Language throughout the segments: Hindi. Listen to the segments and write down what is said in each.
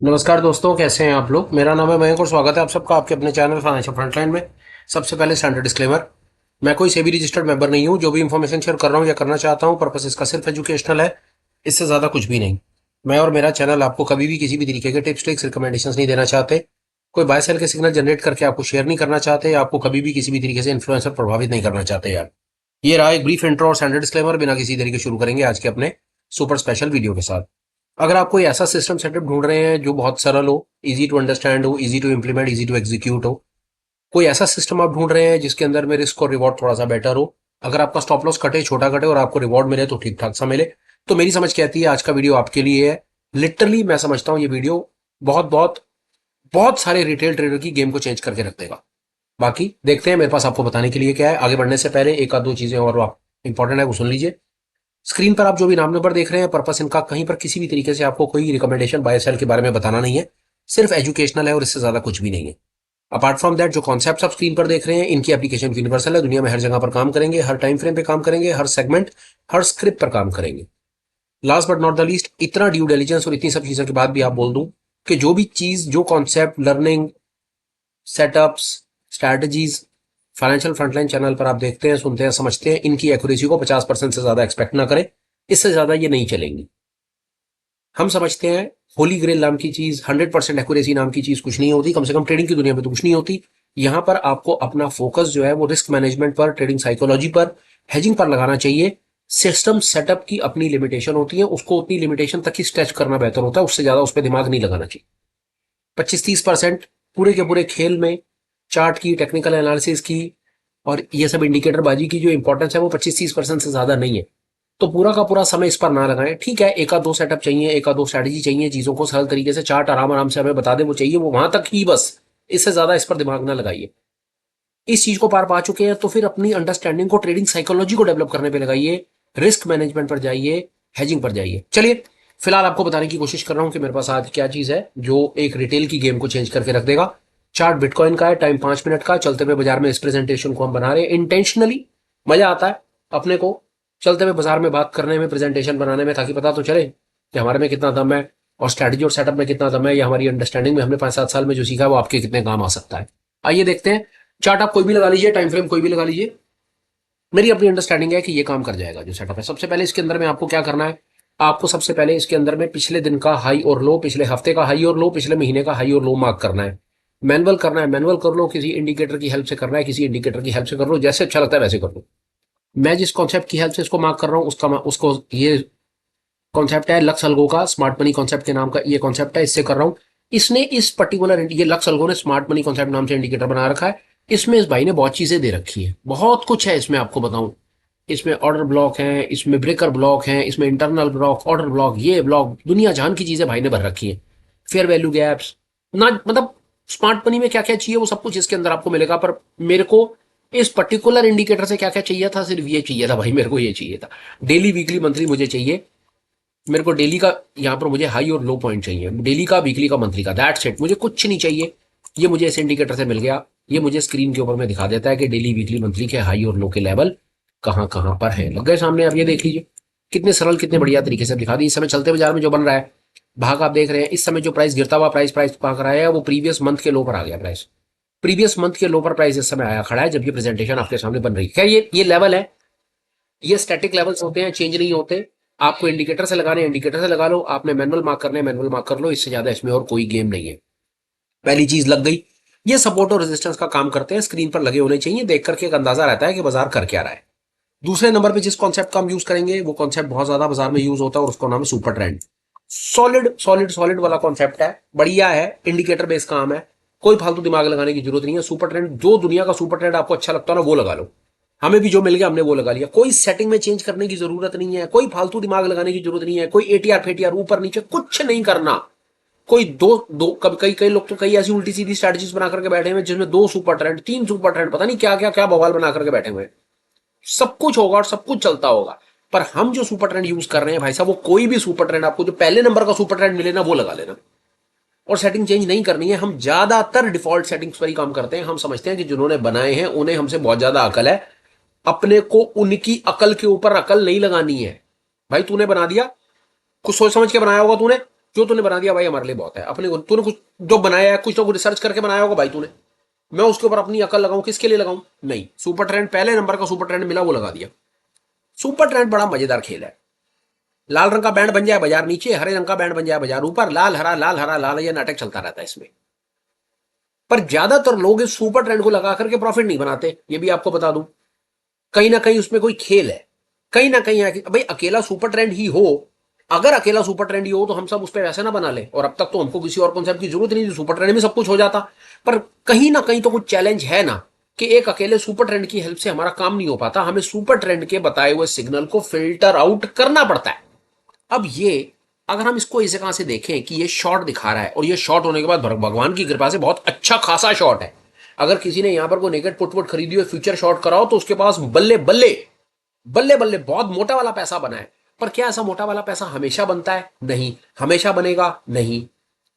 नमस्कार दोस्तों, कैसे हैं आप लोग। मेरा नाम है मयंक और स्वागत है आप सबका आपके अपने चैनल फाइनेंशियल फ्रंटलाइन में। सबसे पहले स्टैंडर्ड डिस्क्लेमर। मैं कोई सेबी रजिस्टर्ड मेंबर नहीं हूं। जो भी इंफॉर्मेशन शेयर कर रहा हूं या करना चाहता हूं, पर्पस इसका सिर्फ एजुकेशनल है, इससे ज़्यादा कुछ भी नहीं। मैं और मेरा चैनल आपको कभी भी किसी भी तरीके के टिप्स ट्रिक्स रिकमेंडेशंस नहीं देना चाहते। कोई बाय सेल के सिग्नल जनरेट करके आपको शेयर नहीं करना चाहते, या आपको कभी भी किसी भी तरीके से इन्फ्लुएंसर प्रभावित नहीं करना चाहते यार। ये रहा एक ब्रीफ इंट्रो और स्टैंडर्ड डिस्क्लेमर। बिना किसी तरीके शुरू करेंगे आज के अपने सुपर स्पेशल वीडियो के साथ। अगर आप कोई ऐसा सिस्टम सेटअप ढूंढ रहे हैं जो बहुत सरल हो, इजी टू अंडरस्टैंड हो, easy to implement, easy to execute हो, कोई ऐसा सिस्टम आप ढूंढ रहे हैं जिसके अंदर में रिस्क और रिवॉर्ड थोड़ा सा बेटर हो, अगर आपका स्टॉप लॉस कटे, छोटा कटे और आपको रिवॉर्ड मिले तो ठीक ठाक सा मिले, तो मेरी समझ कहती है आज का वीडियो आपके लिए है। लिटरली मैं समझता हूँ ये वीडियो बहुत बहुत बहुत सारे रिटेल ट्रेडर की गेम को चेंज करके रख देगा। बाकी देखते हैं मेरे पास आपको बताने के लिए क्या है। आगे बढ़ने से पहले एक आध दो चीजें और आप इंपॉर्टेंट है वो सुन लीजिए। स्क्रीन पर आप जो भी नाम नंबर देख रहे हैं, पर्पस इनका कहीं पर किसी भी तरीके से आपको कोई रिकमेंडेशन बाय सेल के बारे में बताना नहीं है, सिर्फ एजुकेशनल है और इससे ज्यादा कुछ भी नहीं है। अपार्ट फ्रॉम दैट, जो कॉन्सेप्ट आप स्क्रीन पर देख रहे हैं इनकी एप्लीकेशन यूनिवर्सल है, दुनिया में हर जगह पर काम करेंगे, हर टाइम फ्रेम पे काम करेंगे, हर सेगमेंट, हर स्क्रिप्ट पर काम करेंगे। Last but not the least, इतना ड्यू डिलिजेंस और इतनी सब चीजों के बाद भी आप बोल दूं कि जो भी चीज, जो concept, learning, setups, strategies financial frontline channel पर आप देखते हैं, सुनते हैं, समझते हैं, इनकी एक्यूरेसी को 50% से ज्यादा एक्सपेक्ट ना करें। इससे ज्यादा ये नहीं चलेंगी। हम समझते हैं होली ग्रेल नाम की चीज, 100% एक्यूरेसी नाम की चीज कुछ नहीं होती, कम से कम ट्रेडिंग की दुनिया में तो कुछ नहीं होती। यहां पर आपको अपना फोकस जो है वो रिस्क मैनेजमेंट पर, ट्रेडिंग साइकोलॉजी पर, हेजिंग पर लगाना चाहिए। सिस्टम सेटअप की अपनी लिमिटेशन होती है, उसको उतनी लिमिटेशन तक ही स्ट्रेच करना बेहतर होता है, उससे ज्यादा उस पर दिमाग नहीं लगाना चाहिए। 25-30% पूरे के पूरे खेल में चार्ट की, टेक्निकल एनालिसिस की और ये सब इंडिकेटर बाजी की जो इंपॉर्टेंस है वो 25-30% से ज्यादा नहीं है। तो पूरा का पूरा समय इस पर ना लगाएं। ठीक है, एक आध दो सेटअप चाहिए, एक आध दो स्ट्रैटेजी चाहिए, चीजों को सरल तरीके से चार्ट आराम आराम से हमें बता दे, वो चाहिए, वो वहां तक ही बस। इससे ज्यादा इस पर दिमाग ना लगाइए। इस चीज को पार पा चुके हैं तो फिर अपनी अंडरस्टैंडिंग को, ट्रेडिंग साइकोलॉजी को डेवलप करने पे लगाइए, रिस्क मैनेजमेंट पर जाइए, हेजिंग पर जाइए। चलिए, फिलहाल आपको बताने की कोशिश कर रहा हूं कि मेरे पास आज क्या चीज है जो एक रिटेल की गेम को चेंज करके रख देगा। चार्ट बिटकॉइन का है, टाइम 5 मिनट का, चलते हुए बाजार में इस प्रेजेंटेशन को हम बना रहे हैं इंटेंशनली। मजा आता है अपने को चलते हुए बाजार में बात करने में, प्रेजेंटेशन बनाने में, ताकि पता तो चले कि हमारे में कितना दम है और स्ट्रैटेजी और सेटअप में कितना दम है, या हमारी अंडरस्टैंडिंग में हमने 5-7 साल में जो सीखा है वो आपके कितने काम आ सकता है। आइए देखते हैं। चार्ट आप कोई भी लगा लीजिए, टाइम फ्रेम कोई भी लगा लीजिए। मेरी अपनी अंडरस्टैंडिंग है कि ये काम कर जाएगा जो सेटअप है। सबसे पहले इसके अंदर में आपको क्या करना है, आपको सबसे पहले इसके अंदर में पिछले दिन का हाई और लो, पिछले हफ्ते का हाई और लो, पिछले महीने का हाई और लो मार्क करना है। मैनुअल करना है, मैनुअल कर लो, किसी इंडिकेटर की हेल्प से करना है, किसी इंडिकेटर की हेल्प से कर लो, जैसे अच्छा लगता है वैसे कर लो। मैं जिस कॉन्सेप्ट की हेल्प से इसको मार्क कर रहा हूँ उसको ये कॉन्सेप्ट है लक्स अलगो का, स्मार्ट मनी कॉन्सेप्ट के नाम का ये कॉन्सेप्ट है, इससे कर रहा हूँ। इसने इस पर्टिकुलर, ये लक्स अलगो ने स्मार्ट मनी कॉन्सेप्ट नाम से इंडिकेटर बना रखा है। इसमें इस भाई ने बहुत चीजें दे रखी है, बहुत कुछ है इसमें, आपको बताऊं। इसमें ऑर्डर ब्लॉक हैं, इसमें ब्रेकर ब्लॉक हैं, इसमें इंटरनल ब्लॉक, ऑर्डर ब्लॉक, ये ब्लॉक, दुनिया जान की चीजें भाई ने भर रखी है। फेयर वैल्यू गैप्स ना, मतलब स्मार्ट मनी में क्या क्या चाहिए वो सब कुछ इसके अंदर आपको मिलेगा। पर मेरे को इस पर्टिकुलर इंडिकेटर से क्या क्या चाहिए था, सिर्फ ये चाहिए था भाई, मेरे को ये चाहिए था। डेली, वीकली, मंथली मुझे चाहिए। मेरे को डेली का, यहाँ पर मुझे हाई और लो पॉइंट चाहिए, डेली का, वीकली का, मंथली का, दैट्स इट। मुझे कुछ नहीं चाहिए। ये मुझे इस इंडिकेटर से मिल गया। ये मुझे स्क्रीन के ऊपर में दिखा देता है कि डेली, वीकली, मंथली के हाई और लो के लेवल कहाँ कहाँ पर है। लग गए सामने, आप ये देख लीजिए कितने सरल, कितने बढ़िया तरीके से दिखा दी। इस समय चलते बाजार में जो बन रहा है भाग, आप देख रहे हैं। इस समय जो प्राइस गिरता हुआ प्राइस प्राइस भाग रहा है वो प्रीवियस मंथ के लो पर आ गया प्राइस। प्रीवियस मंथ के लो पर प्राइस इस समय आया खड़ा है जब ये प्रेजेंटेशन आपके सामने बन रही है। क्या ये लेवल है? ये स्टैटिक लेवल्स होते हैं, चेंज नहीं होते। आपको इंडिकेटर से लगाने, इंडिकेटर से लगा लो। आपने मैनुअल मार्क करने, मैनुअल मार्क कर लो। इससे ज्यादा इसमें और कोई गेम नहीं है। पहली चीज लग गई। ये सपोर्ट और रेजिस्टेंस का काम करते हैं, स्क्रीन पर लगे होने चाहिए, देख करके एक अंदाजा रहता है कि बाजार कर क्या रहा है। दूसरे नंबर पे जिस कॉन्सेप्ट का हम यूज करेंगे वो कॉन्सेप्ट बहुत ज्यादा बाजार में यूज होता है और उसका नाम है super trend. Solid solid solid वाला कॉन्सेप्ट है, बढ़िया है, इंडिकेटर बेस्ड काम है, कोई फालतू दिमाग लगाने की जरूरत नहीं है। सुपर ट्रेंड, जो दुनिया का सुपर ट्रेंड आपको अच्छा लगता है ना वो लगा लो। हमें भी जो मिल गया हमने वो लगा लिया। कोई सेटिंग में चेंज करने की जरूरत नहीं है, कोई फालतू दिमाग लगाने की जरूरत नहीं है, कोई एटीआर फेटीआर ऊपर नीचे कुछ नहीं करना। कोई दो दो कभी कई कई लोग तो कई ऐसी उल्टी सीधी स्ट्रेटजीज बना करके बैठे हुए जिसमें 2 सुपर ट्रेंड, 3 सुपर ट्रेंड, पता नहीं क्या क्या क्या बवाल बना करके बैठे हुए हैं। सब कुछ होगा और सब कुछ चलता होगा, पर हम जो सुपर ट्रेंड यूज कर रहे हैं भाई साहब, वो कोई भी सुपर ट्रेंड आपको जो पहले नंबर का सुपर ट्रेंड मिले ना वो लगा लेना। और सेटिंग चेंज नहीं करनी है। हम ज्यादातर डिफॉल्ट सेटिंग्स पर ही काम करते हैं। हम समझते हैं कि जिन्होंने बनाए हैं उन्हें हमसे बहुत ज्यादा अकल है। अपने को उनकी अकल के ऊपर अकल नहीं लगानी है। भाई तूने बना दिया, कुछ सोच समझ के बनाया होगा तूने, जो तूने बना दिया भाई हमारे लिए बहुत है। अपने तूने कुछ जो बनाया है कुछ ना कुछ रिसर्च करके बनाया होगा भाई तूने। मैं उसके ऊपर अपनी अकल लगाऊं, किसके लिए लगाऊं? नहीं, सुपर ट्रेंड पहले नंबर का सुपर ट्रेंड मिला वो लगा दिया। सुपर ट्रेंड बड़ा मजेदार खेल है। लाल रंग का बैंड बन जाए बाजार नीचे, हरे रंग का बैंड बन जाए बाजार ऊपर, लाल हरा लाल हरा लाल, ये नाटक चलता रहता है इसमें। पर ज्यादातर लोग इस सुपर ट्रेंड को लगा करके प्रॉफिट नहीं बनाते, ये भी आपको बता दूं। कहीं ना कहीं उसमें कोई खेल है, कहीं ना कहीं भाई अकेला सुपर ट्रेंड ही हो, अगर अकेला सुपर ट्रेंड ही हो तो हम सब उस पर वैसे ना बना ले, और अब तक तो हमको किसी और कॉन्सेप्ट की जरूरत नहीं थी, सुपर ट्रेंड में सब कुछ हो जाता। पर कहीं ना कहीं तो कुछ चैलेंज है ना, कि एक अकेले सुपर ट्रेंड की हेल्प से हमारा काम नहीं हो पाता, हमें सुपर ट्रेंड के बताए हुए सिग्नल को फिल्टर आउट करना पड़ता है। अब ये अगर हम इसको इस जगह से देखें कि ये शॉर्ट दिखा रहा है, और ये शॉर्ट होने के बाद भगवान की कृपा से बहुत अच्छा खासा शॉर्ट है। अगर किसी ने यहां पर कोई नेकेड पुट खरीदी हुई फ्यूचर शॉर्ट कराओ तो उसके पास बल्ले बल्ले बल्ले बल्ले बहुत मोटा वाला पैसा बना है। पर क्या ऐसा मोटा वाला पैसा हमेशा बनता है? नहीं। हमेशा बनेगा? नहीं।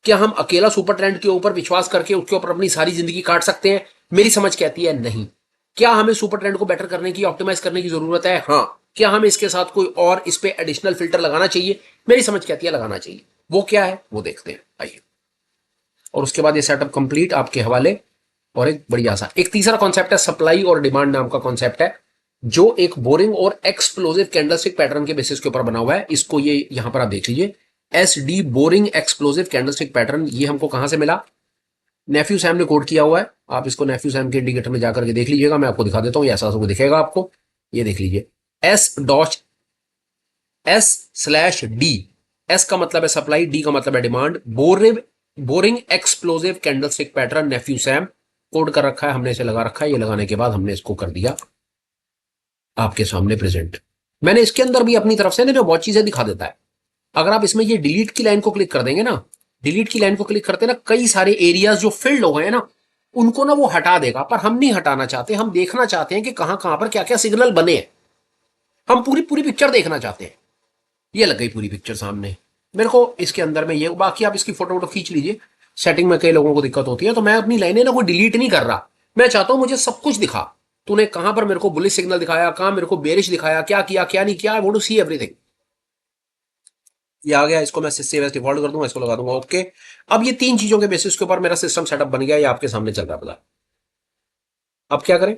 क्या हम अकेला सुपर ट्रेंड के ऊपर विश्वास करके उसके ऊपर अपनी सारी जिंदगी काट सकते हैं? मेरी समझ कहती है नहीं। क्या हमें सुपर ट्रेंड को बेटर करने की, ऑप्टिमाइज करने की जरूरत है? हाँ। क्या हमें इसके साथ कोई और इस पे एडिशनल फिल्टर लगाना चाहिए? मेरी समझ कहती है लगाना चाहिए। वो क्या है वो देखते हैं, आइए। और उसके बाद ये सेटअप कंप्लीट आपके हवाले। और एक बढ़िया सा एक तीसरा कॉन्सेप्ट है, सप्लाई और डिमांड नाम का कॉन्सेप्ट है, जो एक बोरिंग और एक्सप्लोसिव कैंडलस्टिक पैटर्न के बेसिस के ऊपर बना हुआ है। इसको ये यहां पर आप देख लीजिए, S D boring explosive candlestick pattern. ये हमको कहां से मिला? नेफ्यू सैम ने कोड किया हुआ है। आप इसको नेफ्यू सैम के इंडिकेटर में जाकर के देख लीजिएगा, मैं आपको दिखा देता हूं, ऐसा सबको दिखेगा आपको। ये देख लीजिए, S dot S slash D. S का मतलब है सप्लाई, डी का मतलब है demand. Boring explosive candlestick pattern nephew same code कर रखा है हमने, इसे लगा रखा है। ये लगाने के बाद हमने इसको कर दिया आपके सामने प्रेजेंट। मैंने इसके अंदर भी अपनी तरफ से ना बहुत चीजें दिखा देता है। अगर आप इसमें ये डिलीट की लाइन को क्लिक कर देंगे ना, डिलीट की लाइन को क्लिक करते ना, कई सारे एरियाज जो फिल्ड हो गए ना उनको ना वो हटा देगा। पर हम नहीं हटाना चाहते, हम देखना चाहते हैं कि कहां कहां पर क्या क्या सिग्नल बने हैं। हम पूरी पूरी पिक्चर देखना चाहते हैं। ये लग गई पूरी पिक्चर सामने मेरे को इसके अंदर में। ये बाकी आप इसकी फोटो वोटो खींच लीजिए। सेटिंग में कई लोगों को दिक्कत होती है, तो मैं अपनी लाइनें ना कोई डिलीट नहीं कर रहा। मैं चाहता हूं मुझे सब कुछ दिखा। तूने कहां पर मेरे को बुलिश सिग्नल दिखाया, कहां मेरे को बेरिश दिखाया, क्या किया क्या नहीं किया, I want to see everything. ये आ गया, इसको मैं सेव एज डिफॉल्ट कर दूंगा, इसको लगा दूंगा ओके। अब ये तीन चीजों के बेसिस के ऊपर मेरा सिस्टम सेटअप बन गया, ये आपके सामने चल रहा है। अब क्या करें?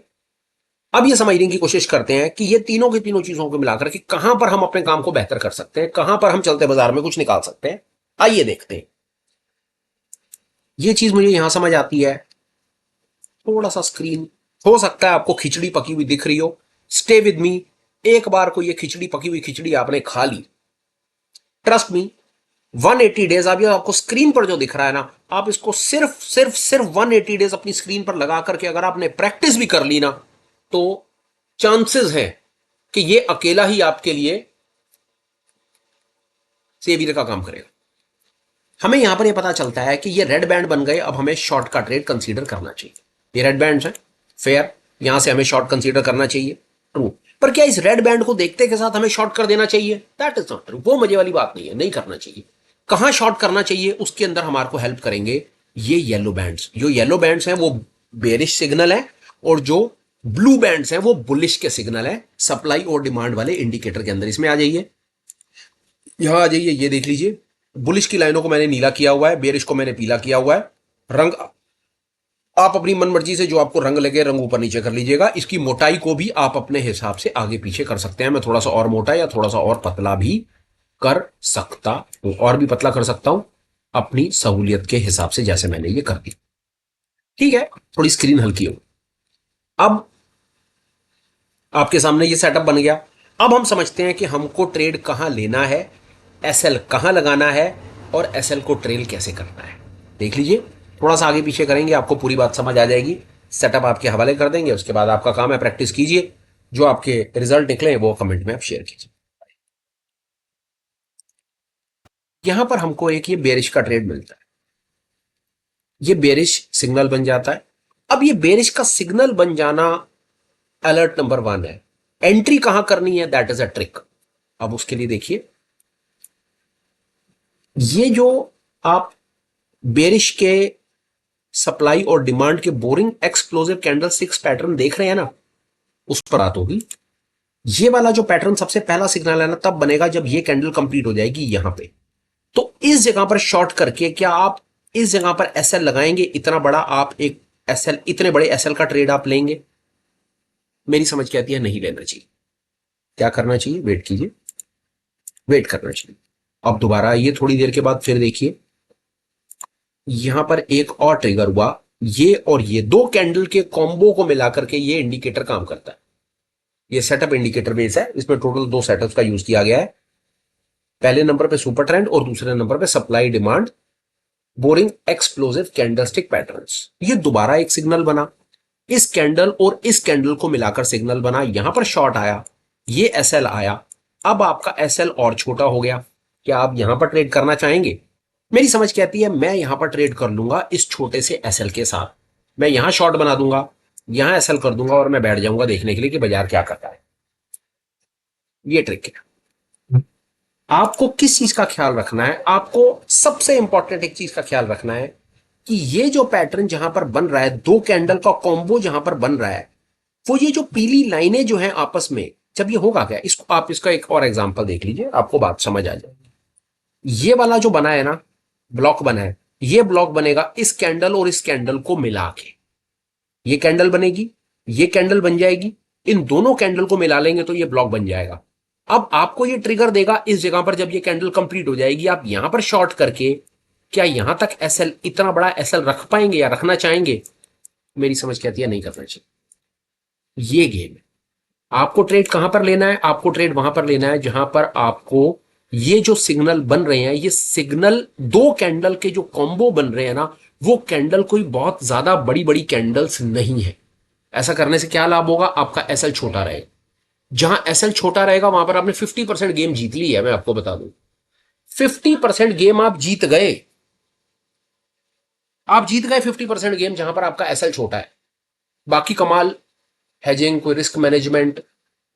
अब ये समझने की कोशिश करते हैं कि ये तीनों की तीनों चीजों को मिलाकर कि कहां पर हम अपने काम को बेहतर कर सकते हैं, कहां पर हम चलते बाजार में कुछ निकाल सकते हैं। आइए देखते हैं। ये चीज मुझे यहां समझ आती है। थोड़ा सा स्क्रीन हो सकता है आपको खिचड़ी पकी हुई दिख रही हो, स्टे विद मी। एक बार को ये खिचड़ी पकी हुई खिचड़ी आपने खा ली, ट्रस्ट मी, 180 डेज आप ये आपको स्क्रीन पर जो दिख रहा है ना, आप इसको सिर्फ सिर्फ सिर्फ 180 डेज अपनी स्क्रीन पर लगा करके अगर आपने प्रैक्टिस भी कर ली ना, तो चांसेस है कि ये अकेला ही आपके लिए सेवियर का काम करेगा। हमें यहां पर ये पता चलता है कि ये रेड बैंड बन गए, अब हमें शॉर्ट का ट्रेड कंसीडर करना चाहिए। ये रेड बैंड है, फेयर, यहां से हमें शॉर्ट कंसीडर करना चाहिए, ट्रू। पर क्या इस रेड बैंड को देखते के साथ हमें शॉर्ट कर देना चाहिए? That is not true. वो मजे वाली बात नहीं है, नहीं करना चाहिए। कहां शॉर्ट करना चाहिए उसके अंदर हमारे को हेल्प करेंगे ये येलो बैंड्स। जो येलो बैंड्स हैं वो बेरिश सिग्नल है, और जो ब्लू बैंड्स हैं वो बुलिश के सिग्नल है, सप्लाई और डिमांड वाले इंडिकेटर के अंदर। इसमें आ जाइए, यहां आ जाइए, ये देख लीजिए। बुलिश की लाइनों को मैंने नीला किया हुआ है, बेरिश को मैंने पीला किया हुआ है। रंग आप अपनी मन मर्जी से जो आपको रंग लगे रंग ऊपर नीचे कर लीजिएगा। इसकी मोटाई को भी आप अपने हिसाब से आगे पीछे कर सकते हैं। मैं थोड़ा सा और मोटा या थोड़ा सा और पतला भी कर सकता हूं, और भी पतला कर सकता हूं अपनी सहूलियत के हिसाब से, जैसे मैंने ये कर दी। ठीक है, थोड़ी स्क्रीन हल्की हो। अब आपके सामने ये सेटअप बन गया। अब हम समझते हैं कि हमको ट्रेड कहां लेना है, एसएल कहां लगाना है, और एसएल को ट्रेल कैसे करना है। देख लीजिए, थोड़ा सा आगे पीछे करेंगे आपको पूरी बात समझ आ जाएगी। सेटअप आपके हवाले कर देंगे, उसके बाद आपका काम है प्रैक्टिस कीजिए। जो आपके रिजल्ट निकले वो कमेंट में आप शेयर कीजिए। यहां पर हमको एक ये बेरिश का ट्रेड मिलता है, ये बेरिश सिग्नल बन जाता है। अब ये बेरिश का सिग्नल बन जाना अलर्ट नंबर 1 है। एंट्री कहां करनी है, दैट इज अ ट्रिक। अब उसके लिए देखिए, ये जो आप बेरिश के सप्लाई और डिमांड के boring explosive candle sticks pattern देख रहे हैं ना, उस पर बात होगी। ये वाला जो पैटर्न सबसे पहला सिग्नल है ना, तब बनेगा जब ये कैंडल कंप्लीट हो जाएगी यहां पे। तो इस जगह पर शॉर्ट करके क्या आप इस जगह पर एसएल लगाएंगे? इतना बड़ा आप एक एसएल, इतने बड़े एसएल का ट्रेड आप लेंगे? मेरी समझ क्या आती है, नहीं लेना चाहिए। क्या करना चाहिए? वेट कीजिए, वेट करना चाहिए। अब दोबारा आइए थोड़ी देर के बाद, फिर देखिए यहां पर एक और ट्रिगर हुआ। ये और ये दो कैंडल के कॉम्बो को मिलाकर के ये इंडिकेटर काम करता है। ये सेटअप इंडिकेटर बेस है, इसमें टोटल दो सेटअप्स का यूज किया गया है। पहले नंबर पे सुपर ट्रेंड और दूसरे नंबर पे supply demand boring explosive candlestick patterns. ये दोबारा एक सिग्नल बना, इस कैंडल और इस कैंडल को मिलाकर सिग्नल बना। यहां पर शॉर्ट आया, ये एसएल आया। अब आपका एसएल और छोटा हो गया। क्या आप यहां पर ट्रेड करना चाहेंगे? मेरी समझ कहती है मैं यहां पर ट्रेड कर लूंगा इस छोटे से एसएल के साथ। मैं यहां शॉर्ट बना दूंगा, यहां एसएल कर दूंगा और मैं बैठ जाऊंगा देखने के लिए कि बाजार क्या करता है। ये ट्रिक है। आपको किस चीज का ख्याल रखना है? आपको सबसे इंपॉर्टेंट एक चीज का ख्याल रखना है कि ये जो पैटर्न जहां पर बन रहा है, दो कैंडल का कॉम्बो जहां पर बन रहा है, वो ये जो पीली लाइनें जो हैं आपस में, जब ये होगा क्या, इसको आप इसका एक और एग्जांपल देख लीजिए, आपको बात समझ आ जाएगी। ये वाला जो बना है ना, ब्लॉक बना है, ये ब्लॉक बनेगा इस कैंडल और इस कैंडल को मिला के। ये कैंडल बनेगी, ये कैंडल बन जाएगी, इन दोनों कैंडल को मिला लेंगे तो ये ब्लॉक बन जाएगा। अब आपको ये ट्रिगर देगा इस जगह पर, जब ये कैंडल कंप्लीट हो जाएगी, आप यहां पर शॉर्ट करके क्या यहां तक एसएल, इतना बड़ा एसएल रख पाएंगे या रखना चाहेंगे? मेरी समझ कहती है नहीं करना चाहिए। ये गेम है। आपको ट्रेड कहां पर लेना है? आपको ट्रेड वहां पर लेना है जहां पर आपको ये जो सिग्नल बन रहे हैं, ये सिग्नल दो कैंडल के जो कॉम्बो बन रहे हैं ना, वो कैंडल कोई बहुत ज्यादा बड़ी बड़ी कैंडल्स नहीं है। ऐसा करने से क्या लाभ होगा? आपका एसएल छोटा रहेगा। जहां एसएल छोटा रहेगा वहां पर आपने 50% गेम जीत ली है। मैं आपको बता दूं, 50% गेम आप जीत गए। आप जीत गए 50% गेम जहां पर आपका एसएल छोटा है। बाकी कमाल, हेजिंग, कोई risk management,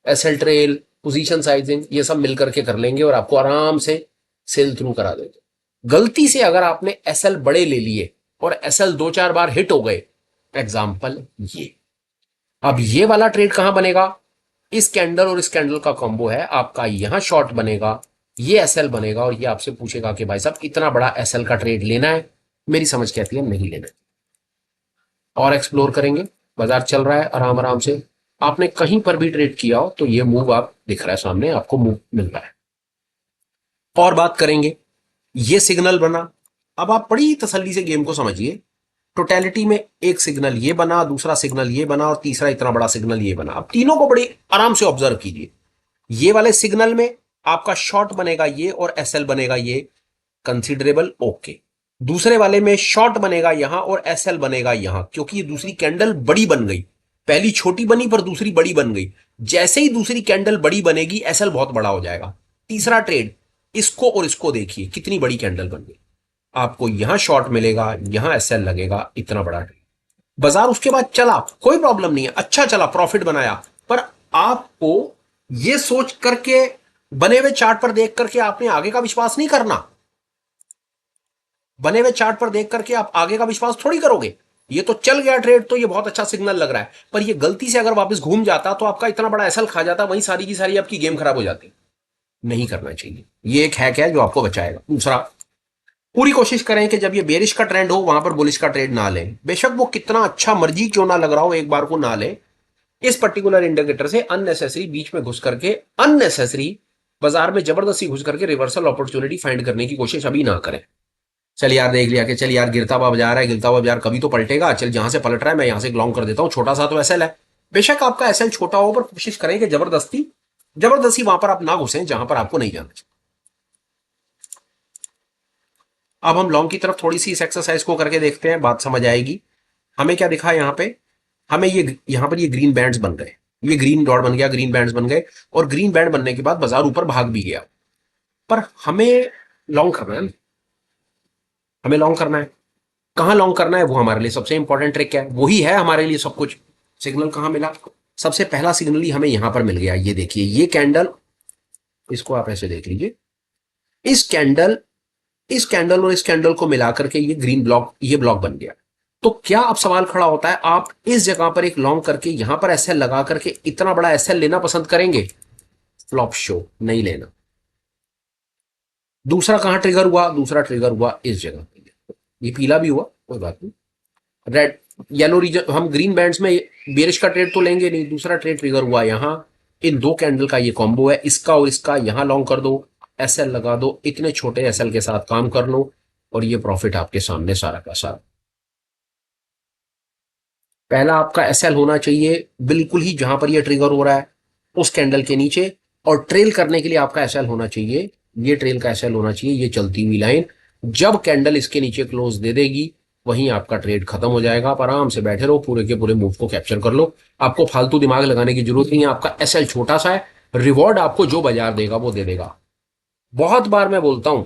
SL trail, position sizing, ये सब मिलकर के कर लेंगे और आपको आराम से सेल थ्रू करा देंगे। गलती से अगर आपने एसएल बड़े ले लिए और एसएल दो चार बार हिट हो गए, एग्जाम्पल ये, अब ये वाला ट्रेड कहां बनेगा? इस कैंडल और इस कैंडल का कॉम्बो है आपका, यहां शॉर्ट बनेगा, ये एसएल बनेगा और ये आपसे पूछेगा कि भाई साहब इतना बड़ा एसएल का ट्रेड लेना है? मेरी समझ कहती है नहीं लेना। और एक्सप्लोर करेंगे, बाजार चल रहा है आराम आराम से, आपने कहीं पर भी ट्रेड किया हो तो ये मूव आप दिख रहा है सामने, आपको मूव मिल रहा है। और बात करेंगे, ये सिग्नल बना। अब आप बड़ी तसल्ली से गेम को समझिए। टोटलिटी में एक सिग्नल ये बना, दूसरा सिग्नल ये बना और तीसरा इतना बड़ा सिग्नल ये बना। अब तीनों को बड़ी आराम से ऑब्जर्व कीजिए। ये वाले सिग्नल में आपका शॉर्ट बनेगा ये और एसएल बनेगा ये, कंसीडरेबल ओके। दूसरे वाले में शॉर्ट बनेगा यहां और एसएल बनेगा यहां, क्योंकि ये दूसरी कैंडल बड़ी बन गई। पहली छोटी बनी पर दूसरी बड़ी बन गई। जैसे ही दूसरी कैंडल बड़ी बनेगी एसएल बहुत बड़ा हो जाएगा। तीसरा ट्रेड, इसको और इसको देखिए कितनी बड़ी कैंडल बन गई। आपको यहां शॉर्ट मिलेगा, यहां एसएल लगेगा, इतना बड़ा ट्रेड। बाजार उसके बाद चला, कोई प्रॉब्लम नहीं है, अच्छा चला, प्रॉफिट बनाया। पर आपको यह सोच करके, बने हुए चार्ट पर देख करके आपने आगे का विश्वास नहीं करना। बने हुए चार्ट पर देख करके आप आगे का विश्वास थोड़ी करोगे। ये तो चल गया ट्रेड तो ये बहुत अच्छा सिग्नल लग रहा है, पर ये गलती से अगर वापस घूम जाता तो आपका इतना बड़ा एसएल खा जाता, वहीं सारी की सारी आपकी गेम खराब हो जाती। नहीं करना चाहिए। ये एक हैक है जो आपको बचाएगा। दूसरा, पूरी कोशिश करें कि जब ये बेरिश का ट्रेंड हो वहां पर बुलिश का ट्रेड ना लें। बेशक वो कितना अच्छा मर्जी क्यों ना लग रहा हो, एक बार को ना लें। इस पर्टिकुलर इंडिकेटर से अननेसेसरी बीच में घुस करके, अननेसेसरी बाजार में जबरदस्ती घुस करके रिवर्सल अपॉर्चुनिटी फाइंड करने की कोशिश अभी ना करें। चल यार देख लिया कि चल यार गिरता हुआ बाजार है, गिरता हुआ बाजार कभी तो पलटेगा, चल जहां से पलट रहा है मैं यहां से लॉन्ग कर देता हूं, छोटा सा तो एसएल है। बेशक आपका एसएल छोटा हो, पर कोशिश करें कि जबरदस्ती जबरदस्ती वहां पर आप ना घुसें जहां पर आपको नहीं जाना चाहिए। अब हम लॉन्ग की तरफ थोड़ी सी इस एक्सरसाइज को करके देखते हैं, बात समझ आएगी। हमें क्या दिखा यहां पे? हमें ये यहां पर ये ग्रीन बैंड्स बन गए, ये ग्रीन डॉट बन गया, ग्रीन बैंड्स बन गए, और ग्रीन बैंड बनने के बाद बाजार ऊपर भाग भी गया। पर हमें लॉन्ग करना है, हमें लॉन्ग करना है। कहां लॉन्ग करना है वो हमारे लिए सबसे इंपॉर्टेंट ट्रिक है, वही है हमारे लिए सब कुछ। सिग्नल कहां मिला? सबसे पहला सिग्नल ही हमें यहां पर मिल गया। ये देखिए, ये कैंडल, इसको आप ऐसे देख लीजिए, इस कैंडल और इस कैंडल को मिलाकर के ये ग्रीन ब्लॉक, ये ब्लॉक बन गया। तो क्या अब सवाल खड़ा होता है, आप इस जगह पर एक लॉन्ग करके यहां पर एसएल लगा करके इतना बड़ा एसएल लेना पसंद करेंगे? फ्लॉप शो, नहीं लेना। दूसरा कहां ट्रिगर हुआ? दूसरा ट्रिगर हुआ इस जगह पे। ये पीला भी हुआ, कोई बात नहीं। रेड येलो रीजन, हम ग्रीन बैंड्स में बेरिश का ट्रेड तो लेंगे नहीं। दूसरा ट्रेड ट्रिगर हुआ यहां, इन दो कैंडल का ये कॉम्बो है, इसका और इसका। यहां लॉन्ग कर दो, एसएल लगा दो, इतने छोटे एसएल के साथ काम कर लो और ये प्रॉफिट आपके सामने सारा का सारा। पहला आपका एसएल होना चाहिए बिल्कुल ही जहां पर ये ट्रिगर हो रहा है उस कैंडल के नीचे, और ट्रेल करने के लिए आपका एसएल होना चाहिए, ये ट्रेल का एसएल होना चाहिए, ये चलती हुई लाइन। जब कैंडल इसके नीचे क्लोज दे देगी वहीं आपका ट्रेड खत्म हो जाएगा। आप आराम से बैठे रहो, पूरे के पूरे मूव को कैप्चर कर लो। आपको फालतू दिमाग लगाने की जरूरत नहीं है। आपका एसएल छोटा सा है, रिवॉर्ड आपको जो बाजार देगा वो दे देगा। बहुत बार मैं बोलता हूं,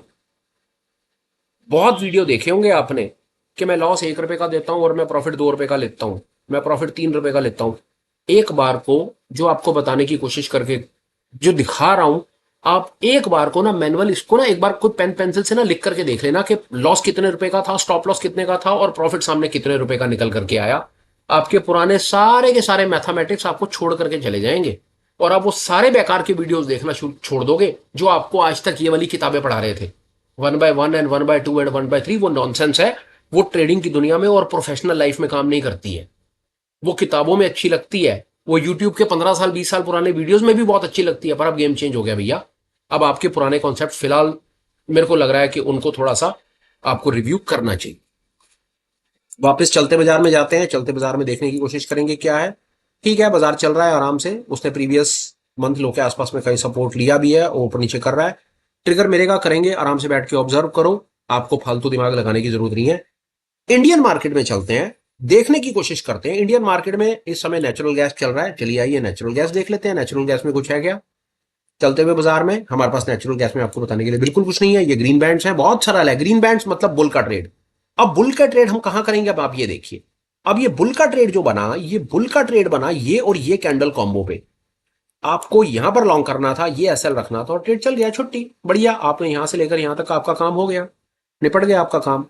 बहुत वीडियो देखे होंगे आपने कि मैं लॉस 1 रुपए का देता हूं और मैं प्रॉफिट 2 रुपए का लेता हूं, मैं प्रॉफिट 3 रुपए का लेता हूं। एक बार को जो आपको बताने की कोशिश करके जो दिखा रहा हूं, आप एक बार को ना मैनुअल इसको ना एक बार खुद पेन पेंसिल से ना लिख करके देख लेना कि लॉस कितने रुपए का था, स्टॉप लॉस कितने का था और प्रॉफिट सामने कितने रुपए का निकल करके आया। आपके पुराने सारे के सारे मैथमेटिक्स आपको छोड़ करके चले जाएंगे और आप वो सारे बेकार के वीडियोस देखना छोड़ दोगे जो आपको आज तक ये वाली किताबें पढ़ा रहे थे। 1/1 एंड 1/2 एंड 1/3 वो नॉनसेंस है। वो ट्रेडिंग की दुनिया में और प्रोफेशनल लाइफ में काम नहीं करती है। वो किताबों में अच्छी लगती है, वो यूट्यूब के 15 साल 20 साल पुराने वीडियोस में भी बहुत अच्छी लगती है, पर अब गेम चेंज हो गया भैया। अब आपके पुराने कॉन्सेप्ट फिलहाल मेरे को लग रहा है कि उनको थोड़ा सा आपको रिव्यू करना चाहिए। वापस चलते बाजार में जाते हैं, चलते बाजार में देखने की कोशिश करेंगे क्या है। ठीक है, बाजार चल रहा है आराम से, उसने प्रीवियस मंथ लो के आसपास में कहीं सपोर्ट लिया भी है, ऊपर नीचे कर रहा है। ट्रिगर मिलेगा, करेंगे, आराम से बैठ के ऑब्जर्व करो, आपको फालतू दिमाग लगाने की जरूरत नहीं है। इंडियन मार्केट में चलते हैं, देखने की कोशिश करते हैं। इंडियन मार्केट में इस समय नेचुरल गैस चल रहा है, चलिए आइए नेचुरल गैस देख लेते हैं। नेचुरल गैस में कुछ है क्या चलते हुए बाजार में? हमारे पास नेचुरल गैस में आपको बताने के लिए बिल्कुल कुछ नहीं है। ये ग्रीन बैंड्स है, बहुत सरल है। ग्रीन बैंड्स मतलब बुल का ट्रेड। अब बुल का ट्रेड हम कहां करेंगे, अब आप ये देखिए। अब ये बुल का ट्रेड जो बना, ये बुल का ट्रेड बना ये और ये कैंडल कॉम्बो पे। आपको यहां पर लॉन्ग करना था, ये एसएल रखना था और ट्रेड चल गया, छुट्टी, बढ़िया। आपने यहां से लेकर यहां तक आपका काम हो गया, निपट गया आपका काम।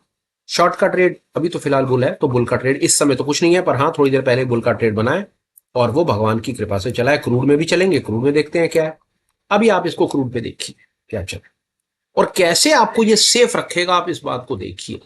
शॉर्ट का ट्रेड अभी तो फिलहाल बुल है, तो बुल का ट्रेड इस समय तो कुछ नहीं है, पर हाँ थोड़ी देर पहले बुल का ट्रेड बना है और वो भगवान की कृपा से चला है। क्रूड में भी चलेंगे, क्रूड में देखते हैं क्या है। अभी आप इसको क्रूड पे देखिए क्या चल और कैसे आपको ये सेफ रखेगा, आप इस बात को देखिए।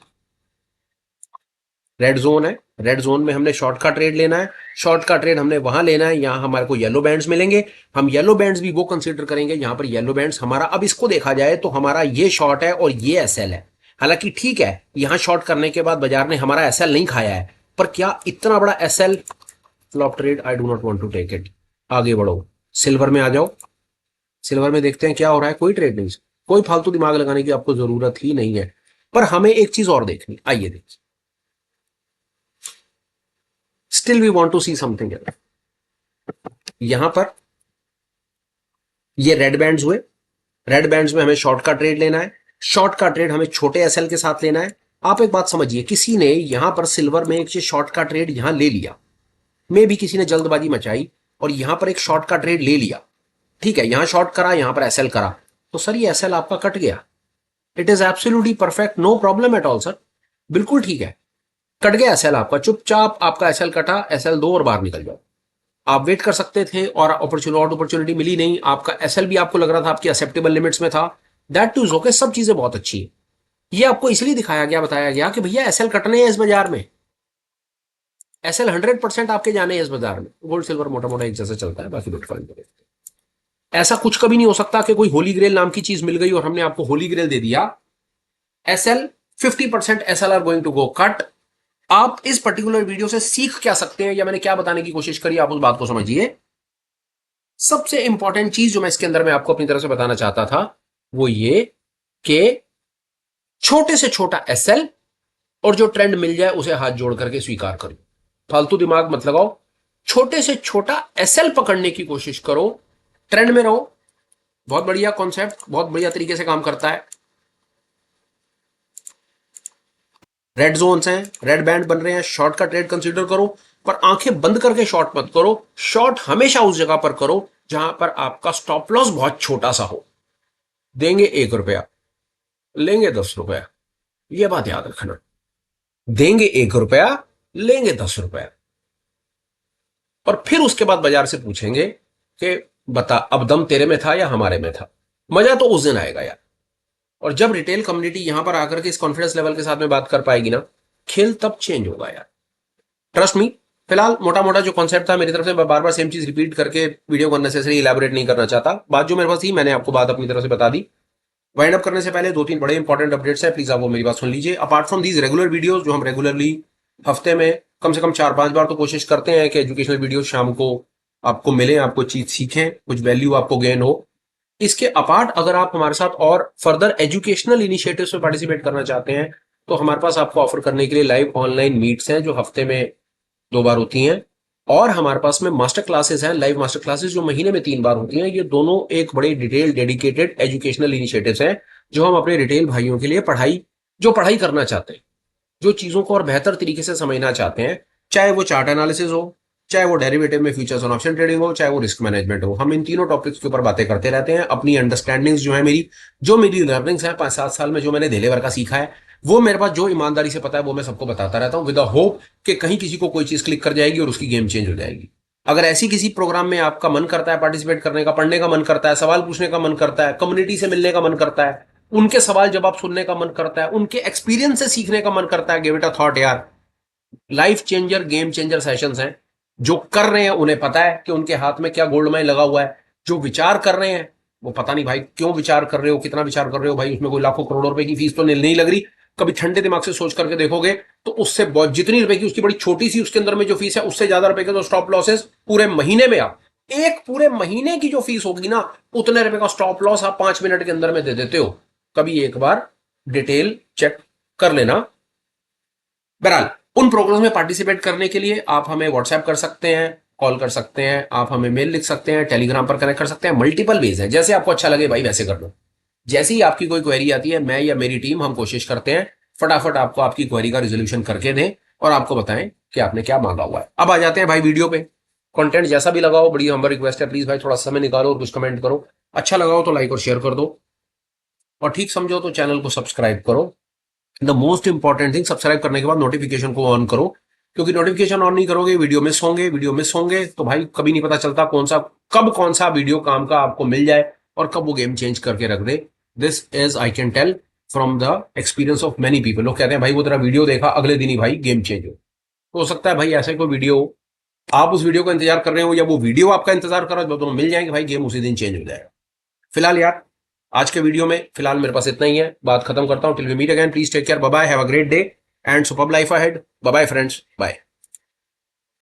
रेड जोन है, रेड जोन में हमने शॉर्ट का ट्रेड लेना है। शॉर्ट का ट्रेड हमने वहां लेना है, यहां हमारे को येलो बैंड्स मिलेंगे। हम येलो बैंड्स भी वो कंसीडर करेंगे यहां पर येलो बैंड्स हमारा, अब इसको देखा जाए तो हमारा ये शॉर्ट है और ये एसएल है। हालांकि ठीक है, यहां शॉर्ट करने के बाद बाजार ने हमारा एसएल नहीं खाया है, पर क्या इतना बड़ा SL? Flop trade, I do not want to take it. आगे बढ़ो, सिल्वर में आ जाओ। सिल्वर में देखते हैं क्या हो रहा है। कोई ट्रेड नहीं, कोई फालतू दिमाग लगाने की आपको जरूरत ही नहीं है। पर हमें एक चीज और देखनी, आइए देखिए। Still we want to see something else. यहां पर ये रेड बैंड्स हुए, रेड बैंड्स में हमें शॉर्ट का ट्रेड लेना है। शॉर्ट का ट्रेड हमें छोटे एसएल के साथ लेना है। आप एक बात समझिए, किसी ने यहां पर सिल्वर में एक शॉर्ट का ट्रेड यहां ले लिया, मे भी किसी ने जल्दबाजी मचाई और यहां पर एक शॉर्ट का ट्रेड ले लिया। ठीक है, यहां शॉर्ट करा, यहां पर एसएल करा, तो सर ये एसएल आपका कट गया। It is absolutely perfect, no problem at all sir, बिल्कुल ठीक है। कट गया एसएल आपका, चुपचाप आपका एसएल कटा, एसएल दो और बाहर निकल जाओ। आप वेट कर सकते थे और अपॉर्चुनिटी मिली नहीं, आपका एसएल भी आपको लग रहा था आपकी एक्सेप्टेबल लिमिट्स में था, दैट टू इज ओके, सब चीजें बहुत अच्छी है। ये आपको इसलिए दिखाया गया, बताया गया कि भैया एसएल कटने हैं इस बाजार में, एसएल 100% आपके जाने हैं इस बाजार में। गोल्ड सिल्वर मोटा मोटा एक जैसा चलता है, बाकी बिटकॉइन पे ऐसा कुछ कभी नहीं हो सकता कि कोई होली ग्रेल नाम की चीज मिल गई और हमने आपको होली ग्रेल दे दिया। SL 50% SL are going to go cut. आप इस पर्टिकुलर वीडियो से सीख क्या सकते हैं या मैंने क्या बताने की कोशिश करी, आप उस बात को समझिए। सबसे इंपॉर्टेंट चीज जो मैं इसके अंदर में आपको अपनी तरफ से बताना चाहता था वो ये कि छोटे से छोटा एसएल और जो ट्रेंड मिल जाए उसे हाथ जोड़ करके स्वीकार करो, फालतू दिमाग मत लगाओ। छोटे से छोटा एसएल पकड़ने की कोशिश करो, ट्रेंड में रहो। बहुत बढ़िया कॉन्सेप्ट, बहुत बढ़िया तरीके से काम करता है। रेड जोन्स हैं, रेड बैंड बन रहे हैं, शॉर्ट का ट्रेड कंसीडर करो, पर आंखें बंद करके शॉर्ट मत करो। शॉर्ट हमेशा उस जगह पर करो जहां पर आपका स्टॉप लॉस बहुत छोटा सा हो। देंगे 1 रुपया, लेंगे 10 रुपया, यह बात याद रखना। देंगे 1 रुपया, लेंगे 10 रुपया, और फिर उसके बाद बाजार से पूछेंगे कि बता अब दम तेरे में था या हमारे में था। मजा तो उस दिन आएगा यार। और जब रिटेल कम्युनिटी यहां पर आकर के इस कॉन्फिडेंस लेवल के साथ में बात कर पाएगी ना, खेल तब चेंज होगा यार, ट्रस्ट मी। फिलहाल मोटा मोटा जो कॉन्सेप्ट था मेरी तरफ से, मैं बार बार सेम चीज रिपीट करके वीडियो को अननेसेसरी इलैबोरेट नहीं करना चाहता। बात जो मेरे पास थी मैंने आपको बात अपनी तरफ से बता दी। वाइंड अप करने से पहले दो तीन बड़े इंपॉर्टेंट अपडेट्स हैं, प्लीज आप वो मेरी बात सुन लीजिए। Apart from these regular videos जो हम रेगुलरली हफ्ते में कम से कम 4-5 बार तो कोशिश करते हैं कि एजुकेशनल वीडियो शाम को आपको मिले, आपको चीज सीखें, कुछ वैल्यू आपको गेन हो। इसके अपार्ट अगर आप हमारे साथ और फर्दर एजुकेशनल इनिशिएटिव्स में पार्टिसिपेट करना चाहते हैं तो हमारे पास आपको ऑफर करने के लिए लाइव ऑनलाइन मीट्स हैं जो हफ्ते में 2 बार होती हैं, और हमारे पास में मास्टर क्लासेस हैं, लाइव मास्टर क्लासेस जो महीने में 3 बार होती हैं। ये दोनों एक बड़े डिटेल डेडिकेटेड एजुकेशनल इनिशिएटिव्स हैं जो हम अपने रिटेल भाइयों के लिए पढ़ाई करना चाहते हैं, जो चीजों को और बेहतर तरीके से समझना चाहते हैं, चाहे वो चार्ट एनालिसिस हो, चाहे वो डेरिवेटिव में फ्यूचर्स और ऑप्शन ट्रेडिंग हो, चाहे वो रिस्क मैनेजमेंट हो। हम इन तीनों टॉपिक्स के ऊपर बातें करते रहते हैं। अपनी अंडरस्टैंडिंग्स जो है मेरी लर्निंग्स है 5-7 साल में, जो मैंने देलेवर का सीखा है, वो मेरे पास जो ईमानदारी से पता है वो मैं सबको बताता रहता हूं, विद द होप कि कहीं किसी को कोई चीज क्लिक कर जाएगी और उसकी गेम चेंज हो जाएगी। अगर ऐसी किसी प्रोग्राम में आपका मन करता है पार्टिसिपेट करने का, पढ़ने का मन करता है, सवाल पूछने का मन करता है, कम्युनिटी से मिलने का मन करता है, उनके सवाल जवाब सुनने का मन करता है, उनके एक्सपीरियंस से सीखने का मन करता है, गिव इट अ थॉट यार। Life changer game changer sessions हैं। जो कर रहे हैं उन्हें पता है कि उनके हाथ में क्या गोल्ड माइन लगा हुआ है। जो विचार कर रहे हैं वो पता नहीं भाई क्यों विचार कर रहे हो, कितना विचार कर रहे हो भाई, उसमें कोई लाखों करोड़ों रुपए की फीस तो नहीं लग रही। कभी ठंडे दिमाग से सोच करके देखोगे तो उससे बहुत जितनी रुपए की उसकी बड़ी छोटी सी उसके अंदर में जो फीस है, उससे ज्यादा रुपए के तो स्टॉप लॉसेस पूरे महीने में आप एक पूरे महीने की जो फीस होगी ना, उतने रुपए का स्टॉप लॉस आप 5 मिनट के अंदर में दे देते हो। कभी एक बार डिटेल चेक कर लेना। बहरहाल उन प्रोग्राम्स में पार्टिसिपेट करने के लिए आप हमें व्हाट्सएप कर सकते हैं, कॉल कर सकते हैं, आप हमें मेल लिख सकते हैं, टेलीग्राम पर कनेक्ट कर सकते हैं। मल्टीपल वेज है, जैसे आपको अच्छा लगे भाई वैसे कर लो। जैसे ही आपकी कोई क्वेरी आती है, मैं या मेरी टीम हम कोशिश करते हैं फटाफट आपको आपकी क्वेरी का रिजोल्यूशन करके दें और आपको बताएं कि आपने क्या मांगा हुआ है। अब आ जाते हैं भाई वीडियो पे। कंटेंट जैसा भी लगाओ, बड़ी हमारी रिक्वेस्ट है, प्लीज भाई थोड़ा समय निकालो और कुछ कमेंट करो। अच्छा लगाओ तो लाइक और शेयर कर दो, और ठीक समझो तो चैनल को सब्सक्राइब करो। The most important thing, subscribe करने के बाद नोटिफिकेशन को ऑन करो, क्योंकि नोटिफिकेशन ऑन नहीं करोगे वीडियो मिस होंगे तो भाई कभी नहीं पता चलता कौन सा वीडियो काम का आपको मिल जाए और कब वो गेम चेंज करके रख दे। This is I can tell from the experience of many people. लोग कहते हैं भाई वो तेरा वीडियो देखा अगले दिन ही भाई गेम चेंज हो सकता है भाई ऐसे कोई वीडियो आप उस वीडियो का इंतजार कर रहे हो या वो वीडियो आपका इंतजार कर रहा है, दोनों मिल जाएंगे भाई, गेम उसी दिन चेंज हो जाएगा। फिलहाल यार आज के वीडियो में फिलहाल मेरे पास इतना ही है, बात खत्म करता हूं। Till we meet again, please take care, bye bye, have a great day and superb life ahead. Bye bye friends, bye.